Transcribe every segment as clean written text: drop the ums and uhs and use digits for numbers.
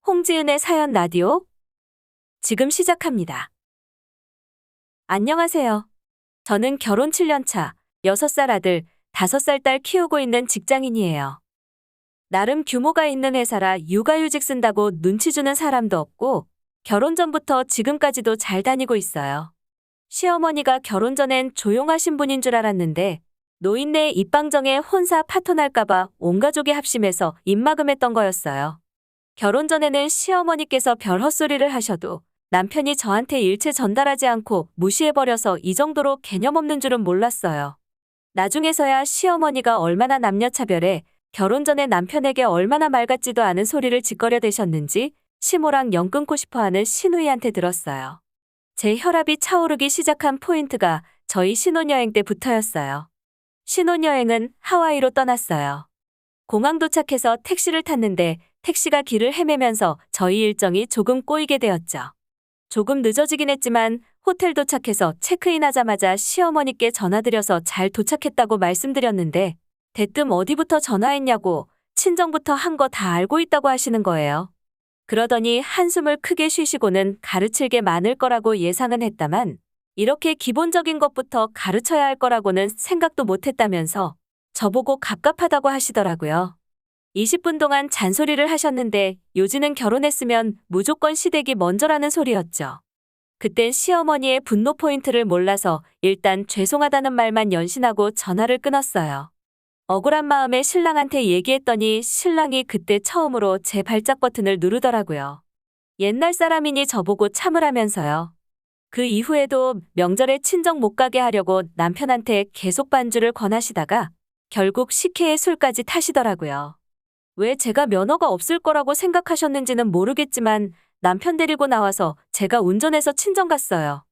홍지은의 사연 라디오 지금 시작합니다. 안녕하세요. 저는 결혼 7년 차, 6살 아들, 5살 딸 키우고 있는 직장인이에요. 나름 규모가 있는 회사라 육아휴직 쓴다고 눈치 주는 사람도 없고 결혼 전부터 지금까지도 잘 다니고 있어요. 시어머니가 결혼 전엔 조용하신 분인 줄 알았는데 노인네 입방정에 혼사 파토날까봐 온 가족이 합심해서 입막음했던 거였어요. 결혼 전에는 시어머니께서 별 헛소리를 하셔도 남편이 저한테 일체 전달하지 않고 무시해버려서 이 정도로 개념 없는 줄은 몰랐어요. 나중에서야 시어머니가 얼마나 남녀차별에 결혼 전에 남편에게 얼마나 말 같지도 않은 소리를 짓거려 대셨는지 시모랑 연 끊고 싶어하는 시누이한테 들었어요. 제 혈압이 차오르기 시작한 포인트가 저희 신혼여행 때부터였어요. 신혼여행은 하와이로 떠났어요. 공항 도착해서 택시를 탔는데 택시가 길을 헤매면서 저희 일정이 조금 꼬이게 되었죠. 조금 늦어지긴 했지만 호텔 도착해서 체크인하자마자 시어머니께 전화드려서 잘 도착했다고 말씀드렸는데 대뜸 어디부터 전화했냐고 친정부터 한 거 다 알고 있다고 하시는 거예요. 그러더니 한숨을 크게 쉬시고는 가르칠 게 많을 거라고 예상은 했다만 이렇게 기본적인 것부터 가르쳐야 할 거라고는 생각도 못 했다면서 저보고 갑갑하다고 하시더라고요. 20분 동안 잔소리를 하셨는데 요즘은 결혼했으면 무조건 시댁이 먼저라는 소리였죠. 그땐 시어머니의 분노 포인트를 몰라서 일단 죄송하다는 말만 연신하고 전화를 끊었어요. 억울한 마음에 신랑한테 얘기했더니 신랑이 그때 처음으로 제 발작 버튼을 누르더라고요. 옛날 사람이니 저보고 참으라면서요. 그 이후에도 명절에 친정 못 가게 하려고 남편한테 계속 반주를 권하시다가 결국 식혜에 술까지 타시더라고요. 왜 제가 면허가 없을 거라고 생각하셨는지는 모르겠지만 남편 데리고 나와서 제가 운전해서 친정 갔어요.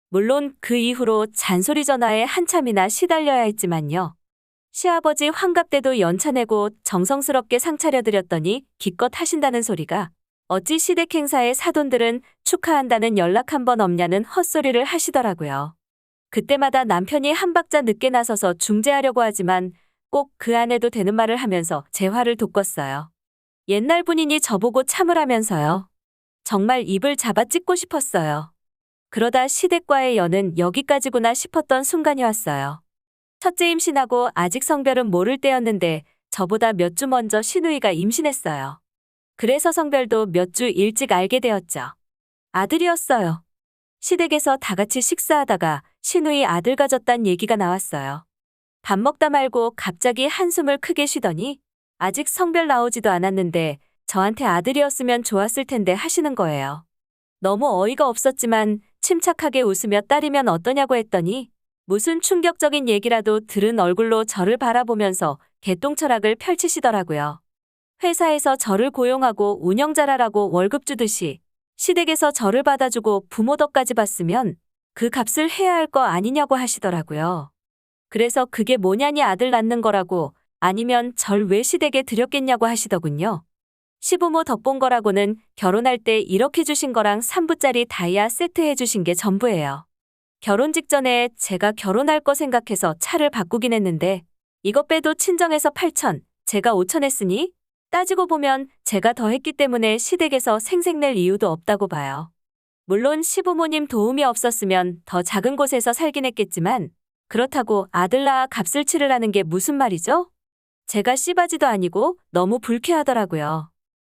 물론 그 이후로 잔소리 전화에 한참이나 시달려야 했지만요. 시아버지 환갑 때도 연차 내고 정성스럽게 상 차려드렸더니 기껏 하신다는 소리가 어찌 시댁 행사에 사돈들은 축하한다는 연락 한 번 없냐는 헛소리를 하시더라고요. 그때마다 남편이 한 박자 늦게 나서서 중재하려고 하지만 꼭 그 안 해도 되는 말을 하면서 제 화를 돋궜어요. 옛날 분이니 저보고 참으라면서요. 정말 입을 잡아 찢고 싶었어요. 그러다 시댁과의 연은 여기까지구나 싶었던 순간이 왔어요. 첫째 임신하고 아직 성별은 모를 때였는데 저보다 몇 주 먼저 시누이가 임신했어요. 그래서 성별도 몇 주 일찍 알게 되었죠. 아들이었어요. 시댁에서 다 같이 식사하다가 시누이 아들 가졌단 얘기가 나왔어요. 밥 먹다 말고 갑자기 한숨을 크게 쉬더니 아직 성별 나오지도 않았는데 저한테 아들이었으면 좋았을 텐데 하시는 거예요. 너무 어이가 없었지만 침착하게 웃으며 딸이면 어떠냐고 했더니 무슨 충격적인 얘기라도 들은 얼굴로 저를 바라보면서 개똥철학을 펼치시더라고요. 회사에서 저를 고용하고 운영 잘하라고 월급 주듯이 시댁에서 저를 받아주고 부모 덕까지 봤으면 그 값을 해야 할 거 아니냐고 하시더라고요. 그래서 그게 뭐냐니 아들 낳는 거라고 아니면 절 왜 시댁에 들였겠냐고 하시더군요. 시부모 덕본 거라고는 결혼할 때 이렇게 주신 거랑 3부짜리 다이아 세트 해주신 게 전부예요. 결혼 직전에 제가 결혼할 거 생각해서 차를 바꾸긴 했는데 이것 빼도 친정에서 8천, 제가 5천 했으니 따지고 보면 제가 더 했기 때문에 시댁에서 생색낼 이유도 없다고 봐요. 물론 시부모님 도움이 없었으면 더 작은 곳에서 살긴 했겠지만 그렇다고 아들 낳아 값을 치르라는 게 무슨 말이죠? 제가 씨바지도 아니고 너무 불쾌하더라고요.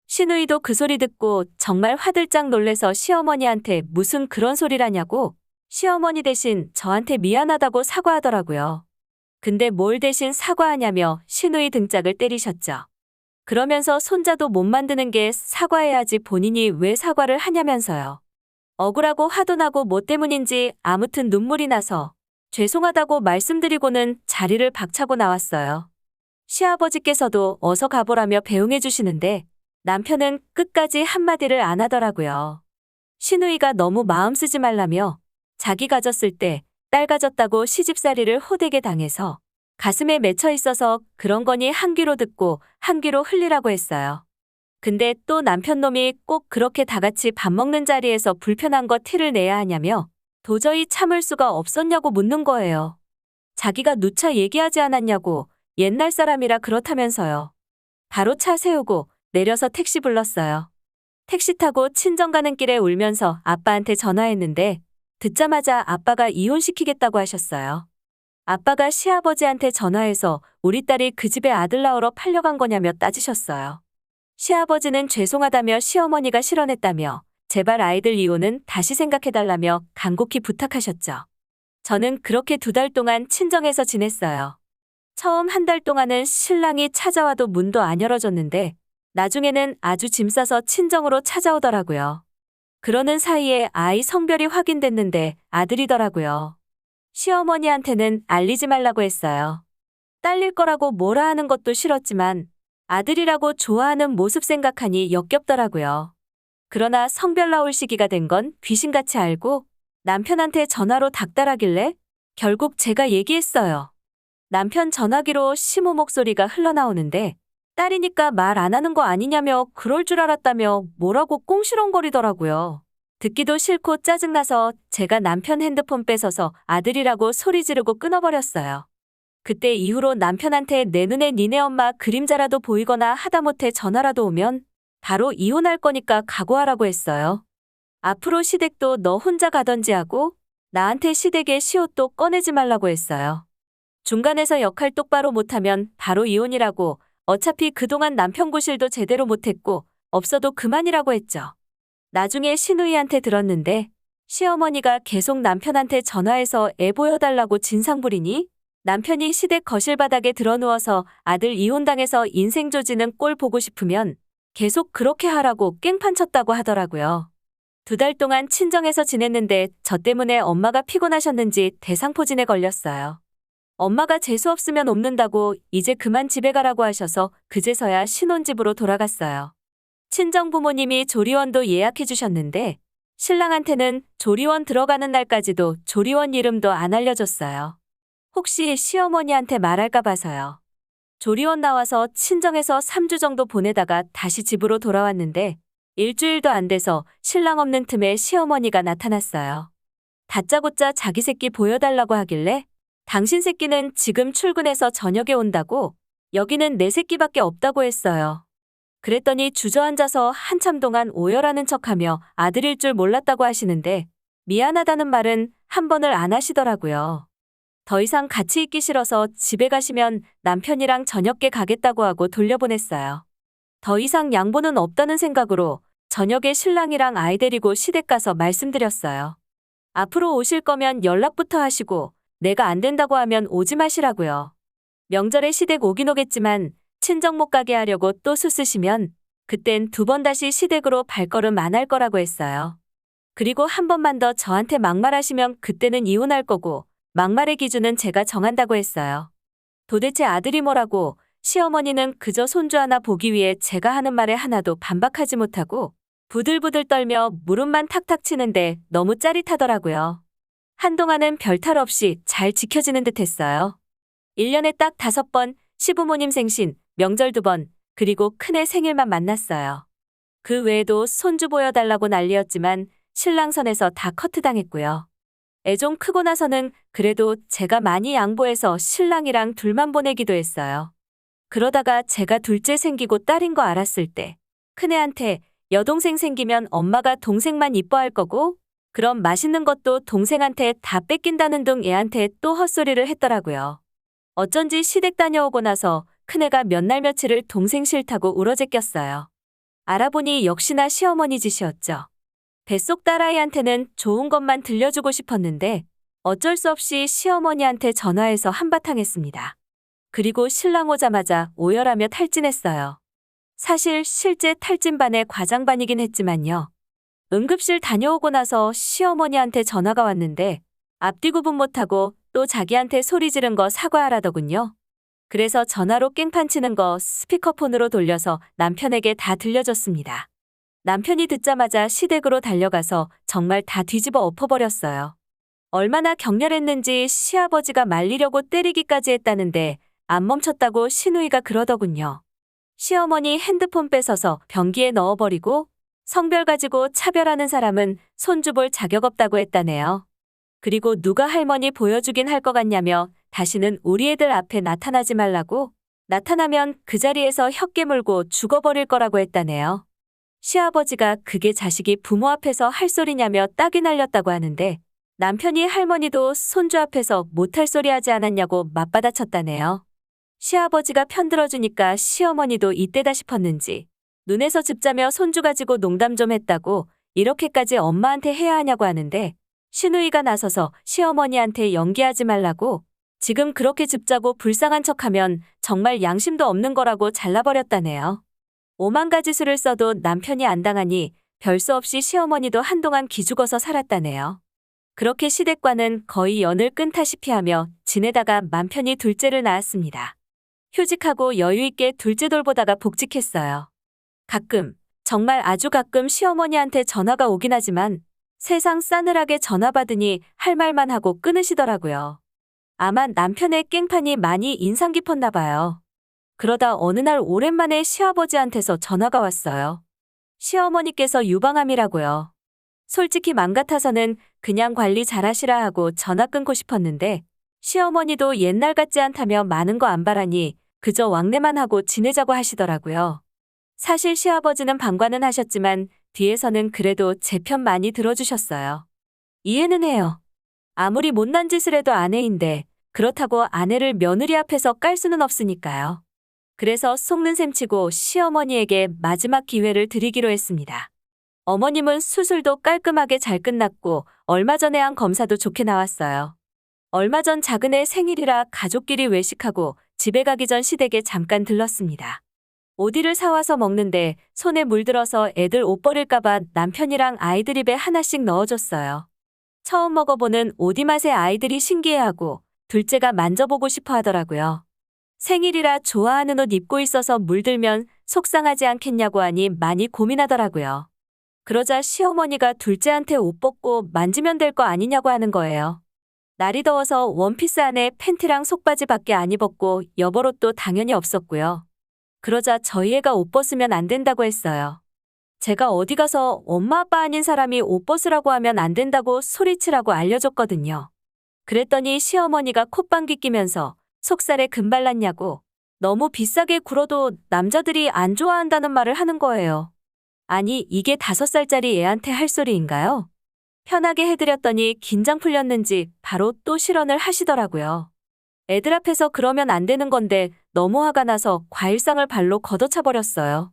시누이도 그 소리 듣고 정말 화들짝 놀래서 시어머니한테 무슨 그런 소리라냐고 시어머니 대신 저한테 미안하다고 사과하더라고요. 근데 뭘 대신 사과하냐며 시누이 등짝을 때리셨죠. 그러면서 손자도 못 만드는 게 사과해야지 본인이 왜 사과를 하냐면서요. 억울하고 화도 나고 뭐 때문인지 아무튼 눈물이 나서 죄송하다고 말씀드리고는 자리를 박차고 나왔어요. 시아버지께서도 어서 가보라며 배웅해 주시는데 남편은 끝까지 한마디를 안 하더라고요. 시누이가 너무 마음 쓰지 말라며 자기 가졌을 때 딸 가졌다고 시집살이를 호되게 당해서 가슴에 맺혀 있어서 그런 거니 한 귀로 듣고 한 귀로 흘리라고 했어요. 근데 또 남편 놈이 꼭 그렇게 다 같이 밥 먹는 자리에서 불편한 거 티를 내야 하냐며 도저히 참을 수가 없었냐고 묻는 거예요. 자기가 누차 얘기하지 않았냐고 옛날 사람이라 그렇다면서요. 바로 차 세우고 내려서 택시 불렀어요. 택시 타고 친정 가는 길에 울면서 아빠한테 전화했는데 듣자마자 아빠가 이혼시키겠다고 하셨어요. 아빠가 시아버지한테 전화해서 우리 딸이 그 집에 아들 낳으러 팔려간 거냐며 따지셨어요. 시아버지는 죄송하다며 시어머니가 실언했다며 제발 아이들 이혼은 다시 생각해달라며 간곡히 부탁하셨죠. 저는 그렇게 2달 동안 친정에서 지냈어요. 처음 1달 동안은 신랑이 찾아와도 문도 안 열어줬는데 나중에는 아주 짐 싸서 친정으로 찾아오더라고요. 그러는 사이에 아이 성별이 확인됐는데 아들이더라고요. 시어머니한테는 알리지 말라고 했어요. 딸릴 거라고 뭐라 하는 것도 싫었지만 아들이라고 좋아하는 모습 생각하니 역겹더라고요. 그러나 성별 나올 시기가 된 건 귀신같이 알고 남편한테 전화로 닥달하길래 결국 제가 얘기했어요. 남편 전화기로 시모 목소리가 흘러나오는데 딸이니까 말 안 하는 거 아니냐며 그럴 줄 알았다며 뭐라고 꽁시렁거리더라고요. 듣기도 싫고 짜증나서 제가 남편 핸드폰 뺏어서 아들이라고 소리 지르고 끊어버렸어요. 그때 이후로 남편한테 내 눈에 니네 엄마 그림자라도 보이거나 하다못해 전화라도 오면 바로 이혼할 거니까 각오하라고 했어요. 앞으로 시댁도 너 혼자 가던지 하고 나한테 시댁에 시옷도 꺼내지 말라고 했어요. 중간에서 역할 똑바로 못하면 바로 이혼이라고 어차피 그동안 남편 구실도 제대로 못했고 없어도 그만이라고 했죠. 나중에 시누이한테 들었는데 시어머니가 계속 남편한테 전화해서 애 보여달라고 진상 부리니 남편이 시댁 거실 바닥에 드러누워서 아들 이혼당해서 인생 조지는 꼴 보고 싶으면 계속 그렇게 하라고 깽판 쳤다고 하더라고요. 2달 동안 친정에서 지냈는데 저 때문에 엄마가 피곤하셨는지 대상포진에 걸렸어요. 엄마가 재수 없으면 옮는다고 이제 그만 집에 가라고 하셔서 그제서야 신혼집으로 돌아갔어요. 친정 부모님이 조리원도 예약해 주셨는데 신랑한테는 조리원 들어가는 날까지도 조리원 이름도 안 알려줬어요. 혹시 시어머니한테 말할까 봐서요. 조리원 나와서 친정에서 3주 정도 보내다가 다시 집으로 돌아왔는데 일주일도 안 돼서 신랑 없는 틈에 시어머니가 나타났어요. 다짜고짜 자기 새끼 보여달라고 하길래 당신 새끼는 지금 출근해서 저녁에 온다고 여기는 내 새끼밖에 없다고 했어요. 그랬더니 주저앉아서 한참 동안 오열하는 척하며 아들일 줄 몰랐다고 하시는데 미안하다는 말은 한 번을 안 하시더라고요. 더 이상 같이 있기 싫어서 집에 가시면 남편이랑 저녁에 가겠다고 하고 돌려보냈어요. 더 이상 양보는 없다는 생각으로 저녁에 신랑이랑 아이 데리고 시댁 가서 말씀드렸어요. 앞으로 오실 거면 연락부터 하시고 내가 안 된다고 하면 오지 마시라고요. 명절에 시댁 오긴 오겠지만 친정 못 가게 하려고 또 수쓰시면 그땐 2번 다시 시댁으로 발걸음 안 할 거라고 했어요. 그리고 한 번만 더 저한테 막말하시면 그때는 이혼할 거고 막말의 기준은 제가 정한다고 했어요. 도대체 아들이 뭐라고 시어머니는 그저 손주 하나 보기 위해 제가 하는 말에 하나도 반박하지 못하고 부들부들 떨며 무릎만 탁탁 치는데 너무 짜릿하더라고요. 한동안은 별탈 없이 잘 지켜지는 듯 했어요. 1년에 딱 5번 시부모님 생신, 명절 2번, 그리고 큰애 생일만 만났어요. 그 외에도 손주 보여달라고 난리였지만 신랑 선에서 다 커트당했고요. 애 좀 크고 나서는 그래도 제가 많이 양보해서 신랑이랑 둘만 보내기도 했어요. 그러다가 제가 둘째 생기고 딸인 거 알았을 때 큰애한테 여동생 생기면 엄마가 동생만 이뻐할 거고 그럼 맛있는 것도 동생한테 다 뺏긴다는 등 애한테 또 헛소리를 했더라고요. 어쩐지 시댁 다녀오고 나서 큰애가 몇 날 며칠을 동생 싫다고 울어제꼈어요. 알아보니 역시나 시어머니 짓이었죠. 뱃속 딸아이한테는 좋은 것만 들려주고 싶었는데 어쩔 수 없이 시어머니한테 전화해서 한바탕 했습니다. 그리고 신랑 오자마자 오열하며 탈진했어요. 사실 실제 탈진반의 과장반이긴 했지만요. 응급실 다녀오고 나서 시어머니한테 전화가 왔는데 앞뒤 구분 못하고 또 자기한테 소리 지른 거 사과하라더군요. 그래서 전화로 깽판 치는 거 스피커폰으로 돌려서 남편에게 다 들려줬습니다. 남편이 듣자마자 시댁으로 달려가서 정말 다 뒤집어 엎어버렸어요. 얼마나 격렬했는지 시아버지가 말리려고 때리기까지 했다는데 안 멈췄다고 시누이가 그러더군요. 시어머니 핸드폰 뺏어서 변기에 넣어버리고 성별 가지고 차별하는 사람은 손주 볼 자격 없다고 했다네요. 그리고 누가 할머니 보여주긴 할 것 같냐며 다시는 우리 애들 앞에 나타나지 말라고 나타나면 그 자리에서 혀 깨물고 죽어버릴 거라고 했다네요. 시아버지가 그게 자식이 부모 앞에서 할 소리냐며 딱이 날렸다고 하는데 남편이 할머니도 손주 앞에서 못할 소리 하지 않았냐고 맞받아쳤다네요. 시아버지가 편들어주니까 시어머니도 이때다 싶었는지 눈에서 즙자며 손주 가지고 농담 좀 했다고 이렇게까지 엄마한테 해야 하냐고 하는데 시누이가 나서서 시어머니한테 연기하지 말라고 지금 그렇게 즙자고 불쌍한 척하면 정말 양심도 없는 거라고 잘라버렸다네요. 오만 가지 수를 써도 남편이 안 당하니 별 수 없이 시어머니도 한동안 기죽어서 살았다네요. 그렇게 시댁과는 거의 연을 끊다시피 하며 지내다가 맘 편히 둘째를 낳았습니다. 휴직하고 여유있게 둘째 돌보다가 복직했어요. 가끔, 정말 아주 가끔 시어머니한테 전화가 오긴 하지만 세상 싸늘하게 전화 받으니 할 말만 하고 끊으시더라고요. 아마 남편의 깽판이 많이 인상 깊었나 봐요. 그러다 어느 날 오랜만에 시아버지한테서 전화가 왔어요. 시어머니께서 유방암이라고요. 솔직히 맘 같아서는 그냥 관리 잘하시라 하고 전화 끊고 싶었는데 시어머니도 옛날 같지 않다며 많은 거 안 바라니 그저 왕래만 하고 지내자고 하시더라고요. 사실 시아버지는 방관은 하셨지만 뒤에서는 그래도 제 편 많이 들어주셨어요. 이해는 해요. 아무리 못난 짓을 해도 아내인데 그렇다고 아내를 며느리 앞에서 깔 수는 없으니까요. 그래서 속는 셈 치고 시어머니에게 마지막 기회를 드리기로 했습니다. 어머님은 수술도 깔끔하게 잘 끝났고 얼마 전에 한 검사도 좋게 나왔어요. 얼마 전 작은 애 생일이라 가족끼리 외식하고 집에 가기 전 시댁에 잠깐 들렀습니다. 오디를 사와서 먹는데 손에 물들어서 애들 옷 버릴까봐 남편이랑 아이들 입에 하나씩 넣어줬어요. 처음 먹어보는 오디 맛에 아이들이 신기해하고 둘째가 만져보고 싶어 하더라고요. 생일이라 좋아하는 옷 입고 있어서 물들면 속상하지 않겠냐고 하니 많이 고민하더라고요. 그러자 시어머니가 둘째한테 옷 벗고 만지면 될 거 아니냐고 하는 거예요. 날이 더워서 원피스 안에 팬티랑 속바지밖에 안 입었고 여벌옷도 당연히 없었고요. 그러자 저희 애가 옷 벗으면 안 된다고 했어요. 제가 어디 가서 엄마 아빠 아닌 사람이 옷 벗으라고 하면 안 된다고 소리치라고 알려줬거든요. 그랬더니 시어머니가 콧방귀 끼면서 속살에 금발 났냐고 너무 비싸게 굴어도 남자들이 안 좋아한다는 말을 하는 거예요. 아니 이게 5살짜리 애한테 할 소리인가요? 편하게 해드렸더니 긴장 풀렸는지 바로 또 실언을 하시더라고요. 애들 앞에서 그러면 안 되는 건데 너무 화가 나서 과일상을 발로 걷어차버렸어요.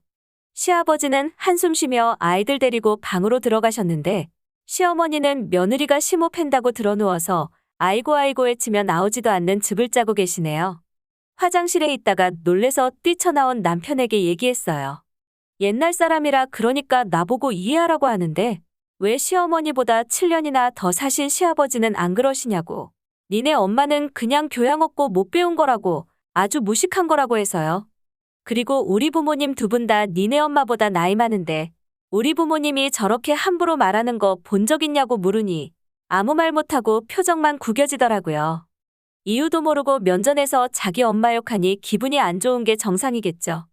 시아버지는 한숨 쉬며 아이들 데리고 방으로 들어가셨는데 시어머니는 며느리가 시모 팬다고 들어누워서 아이고 아이고 외치며 나오지도 않는 즙을 짜고 계시네요. 화장실에 있다가 놀래서 뛰쳐나온 남편에게 얘기했어요. 옛날 사람이라 그러니까 나보고 이해하라고 하는데 왜 시어머니보다 7년이나 더 사신 시아버지는 안 그러시냐고. 니네 엄마는 그냥 교양 없고 못 배운 거라고 아주 무식한 거라고 해서요. 그리고 우리 부모님 두 분 다 니네 엄마보다 나이 많은데 우리 부모님이 저렇게 함부로 말하는 거 본 적 있냐고 물으니 아무 말 못하고 표정만 구겨지더라고요. 이유도 모르고 면전에서 자기 엄마 욕하니 기분이 안 좋은 게 정상이겠죠.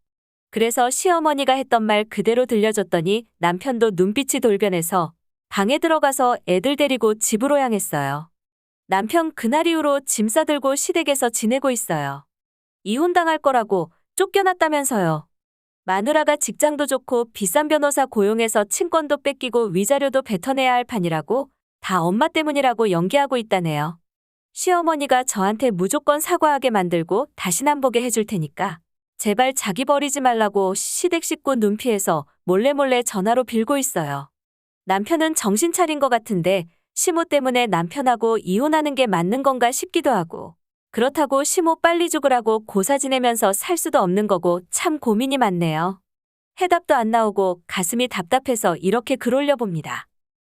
그래서 시어머니가 했던 말 그대로 들려줬더니 남편도 눈빛이 돌변해서 방에 들어가서 애들 데리고 집으로 향했어요. 남편 그날 이후로 짐 싸들고 시댁에서 지내고 있어요. 이혼당할 거라고 쫓겨났다면서요. 마누라가 직장도 좋고 비싼 변호사 고용해서 친권도 뺏기고 위자료도 뱉어내야 할 판이라고 다 엄마 때문이라고 연기하고 있다네요. 시어머니가 저한테 무조건 사과하게 만들고 다신 안 보게 해줄 테니까 제발 자기 버리지 말라고 시댁 식구 눈 피해서 몰래 전화로 빌고 있어요. 남편은 정신 차린 것 같은데 시모 때문에 남편하고 이혼하는 게 맞는 건가 싶기도 하고 그렇다고 시모 빨리 죽으라고 고사 지내면서 살 수도 없는 거고 참 고민이 많네요. 해답도 안 나오고 가슴이 답답해서 이렇게 글 올려봅니다.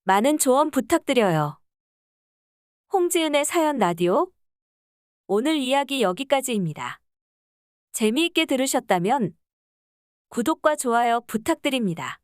많은 조언 부탁드려요. 홍지은의 사연 라디오. 오늘 이야기 여기까지입니다. 재미있게 들으셨다면 구독과 좋아요 부탁드립니다.